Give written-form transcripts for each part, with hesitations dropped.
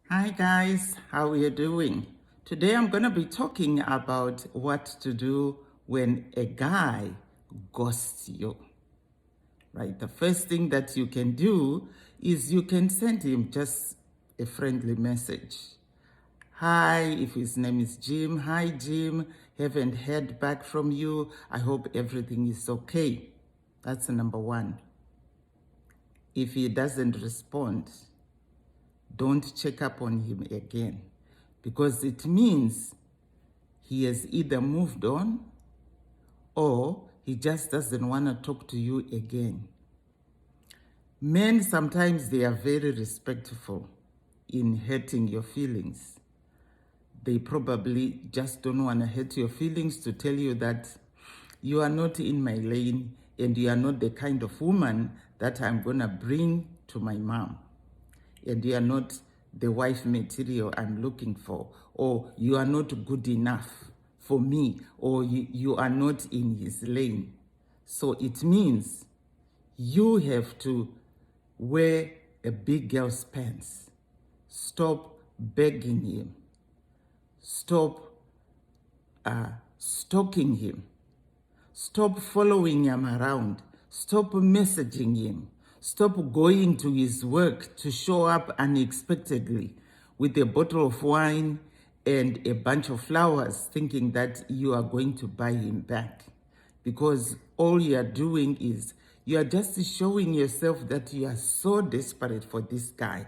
Hi guys, how are you doing? Today I'm going to be talking about what to do when a guy ghosts you. Right? The first thing that you can do is you can send him just a friendly message. Hi, if his name is Jim. Hi Jim, haven't heard back from you. I hope everything is okay. That's number one. If he doesn't respond, don't check up on him again, because it means he has either moved on or he just doesn't want to talk to you again. Men, sometimes they are very respectful in hurting your feelings. They probably just don't want to hurt your feelings, to tell you that you are not in my lane and you are not the kind of woman that I'm going to bring to my mom. And you are not the wife material I'm looking for, or you are not good enough for me, or you are not in his lane. So it means you have to wear a big girl's pants. Stop begging him. Stop stalking him. Stop following him around. Stop messaging him. Stop going to his work to show up unexpectedly with a bottle of wine and a bunch of flowers, thinking that you are going to buy him back. Because all you are doing is you are just showing yourself that you are so desperate for this guy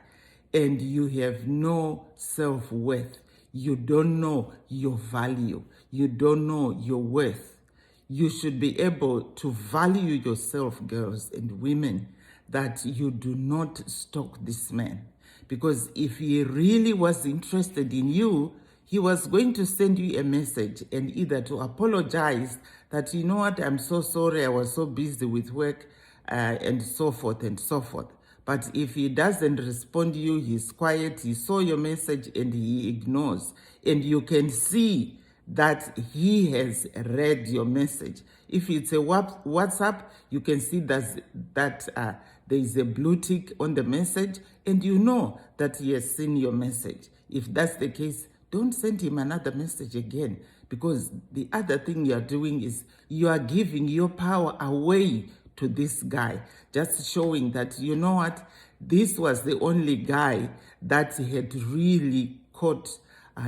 and you have no self-worth. You don't know your value. You don't know your worth. You should be able to value yourself, girls and women, that you do not stalk this man. Because if he really was interested in you, he was going to send you a message and either to apologize that, you know what, I'm so sorry, I was so busy with work, and so forth and so forth. But if he doesn't respond to you, he's quiet, he saw your message and he ignores. And you can see that he has read your message. If it's a WhatsApp, you can see that there is a blue tick on the message and you know that he has seen your message. If that's the case, don't send him another message again, because the other thing you are doing is you are giving your power away to this guy, just showing that, you know what, this was the only guy that had really caught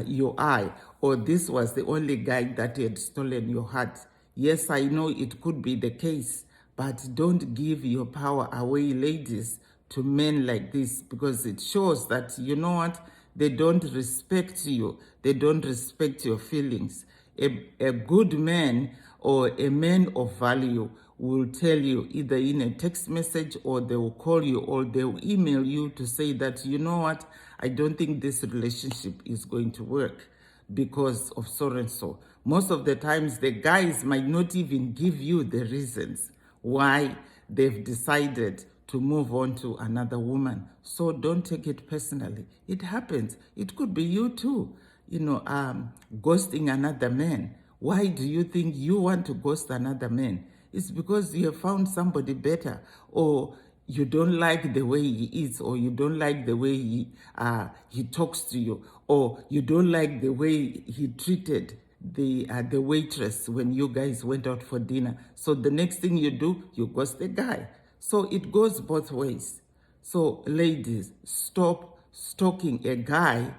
your eye, or this was the only guy that had stolen your heart. Yes, I know it could be the case, but don't give your power away, ladies, to men like this, because it shows that, you know what, they don't respect you. They don't respect your feelings. A good man or a man of value will tell you either in a text message, or they will call you, or they will email you to say that, you know what, I don't think this relationship is going to work because of so and so. Most of the times, the guys might not even give you the reasons why they've decided to move on to another woman. So don't take it personally. It happens. It could be you too, ghosting another man. Why do you think you want to ghost another man? It's because you have found somebody better, or you don't like the way he is, or you don't like the way he talks to you, or you don't like the way he treated the waitress when you guys went out for dinner. So the next thing you do, you ghost the guy. So it goes both ways. So ladies, stop stalking a guy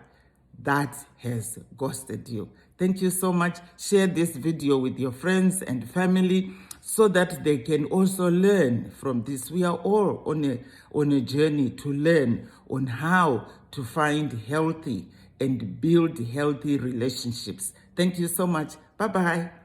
that has ghosted you. Thank you so much. Share this video with your friends and family so that they can also learn from this. We are all on a journey to learn on how to find healthy and build healthy relationships. Thank you so much. Bye-bye.